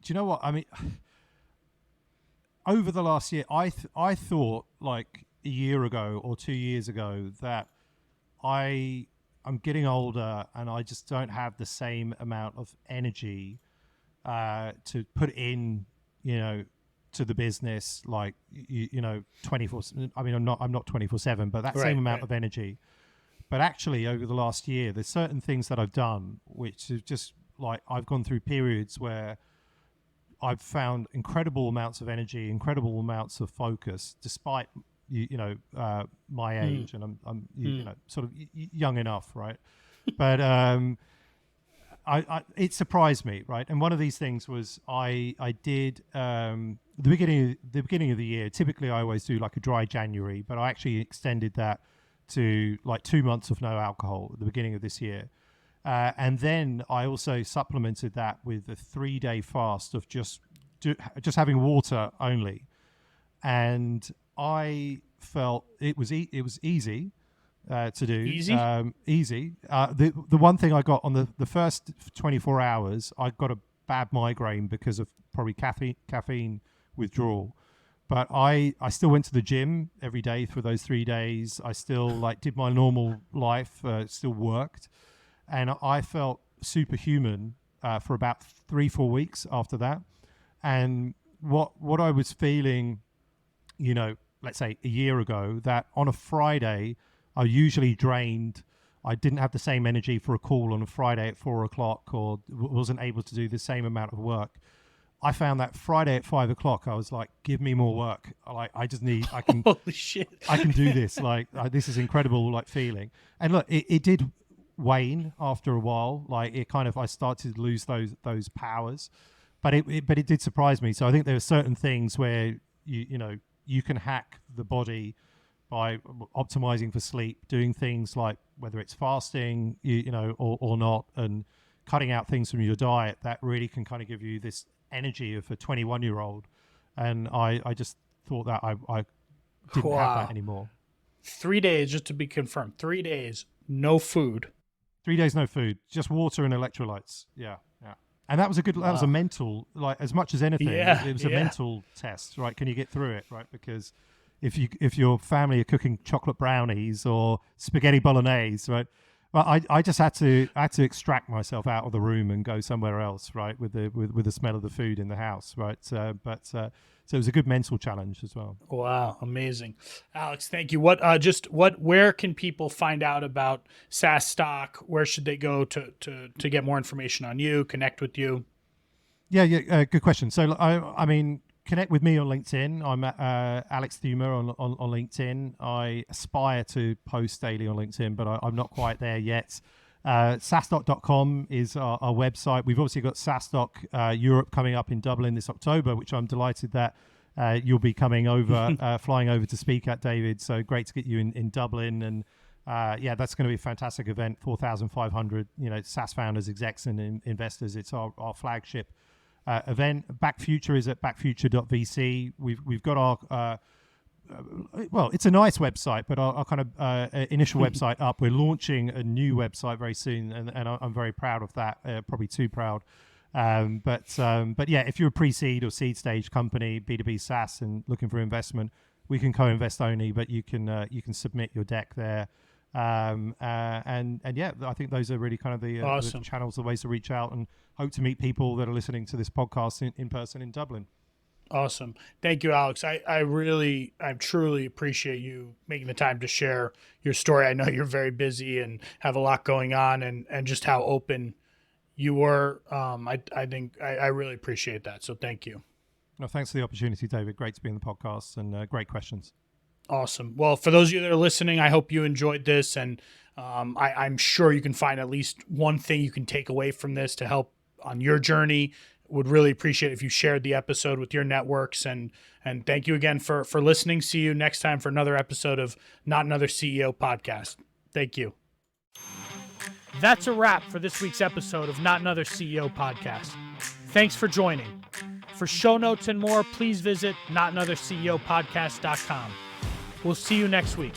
you know what I mean? Over the last year, I thought like a year ago or 2 years ago that I'm getting older and I just don't have the same amount of energy to put in, to the business, like 24. I mean, I'm not 24/7, but that same amount of energy. But actually, over the last year, there's certain things that I've done which is just like I've gone through periods where I've found incredible amounts of energy, incredible amounts of focus, despite my age, and I'm sort of young enough, right? But it surprised me, right? And one of these things was I did the beginning of the year. Typically, I always do like a dry January, but I actually extended that to like 2 months of no alcohol at the beginning of this year. And then I also supplemented that with a 3-day fast of just having water only. And I felt it was easy to do. Easy? Easy. The one thing I got on the first 24 hours, I got a bad migraine because of probably caffeine withdrawal. But I still went to the gym every day for those 3 days. I still like did my normal life, still worked. And I felt superhuman for about 3-4 weeks after that. And what I was feeling, let's say a year ago, that on a Friday, I usually drained. I didn't have the same energy for a call on a Friday at 4 o'clock, or wasn't able to do the same amount of work. I found that Friday at 5 o'clock, I was like, give me more work. Like, I can, Holy shit. I can do this. Like, this is incredible, like feeling. And look, it did wane after a while. Like it kind of, I started to lose those powers, but it did surprise me. So I think there are certain things where you can hack the body by optimizing for sleep, doing things like whether it's fasting, or not, and cutting out things from your diet that really can kind of give you this energy of a 21-year-old. And I just thought that I didn't have that anymore. 3 days, just to be confirmed, 3 days, no food. 3 days, no food, just water and electrolytes. Yeah. And that was that was a mental, like as much as anything, it was a mental test, right? Can you get through it, right? Because if your family are cooking chocolate brownies or spaghetti bolognese, right? Well, I just had to extract myself out of the room and go somewhere else, right? With the smell of the food in the house, right? So it was a good mental challenge as well. Wow, amazing, Alex. Thank you. Where can people find out about SaaStock? Where should they go to get more information on you, connect with you? Yeah, good question. So I mean, connect with me on LinkedIn. I'm Alex Theuma on LinkedIn. I aspire to post daily on LinkedIn, but I'm not quite there yet. SaaStock.com is our website. We've obviously got SaaStock Europe coming up in Dublin this October, which I'm delighted that you'll be coming over, flying over to speak at, David. So great to get you in Dublin. And that's going to be a fantastic event. 4,500, SaaS founders, execs, and investors. It's our flagship event. Backfuture is at backfuture.vc. We've got our it's a nice website, but our kind of initial website up. We're launching a new website very soon, and I'm very proud of that. Probably too proud. But yeah, if you're a pre-seed or seed stage company, B2B SaaS, and looking for investment, we can co-invest only, but you can submit your deck there. And yeah, I think those are really kind of the channels, the ways to reach out, and hope to meet people that are listening to this podcast in person in Dublin. Awesome. Thank you, Alex. I truly appreciate you making the time to share your story. I know you're very busy and have a lot going on, and just how open you were. I think I really appreciate that. So thank you. No, thanks for the opportunity, David. Great to be in the podcast, and great questions. Awesome. Well, for those of you that are listening, I hope you enjoyed this, and I'm sure you can find at least one thing you can take away from this to help on your journey. Would really appreciate if you shared the episode with your networks, and thank you again for listening. See you next time for another episode of Not Another CEO podcast. Thank you. That's a wrap for this week's episode of Not Another CEO podcast. Thanks for joining. For show notes and more, please visit notanotherceopodcast.com. We'll see you next week.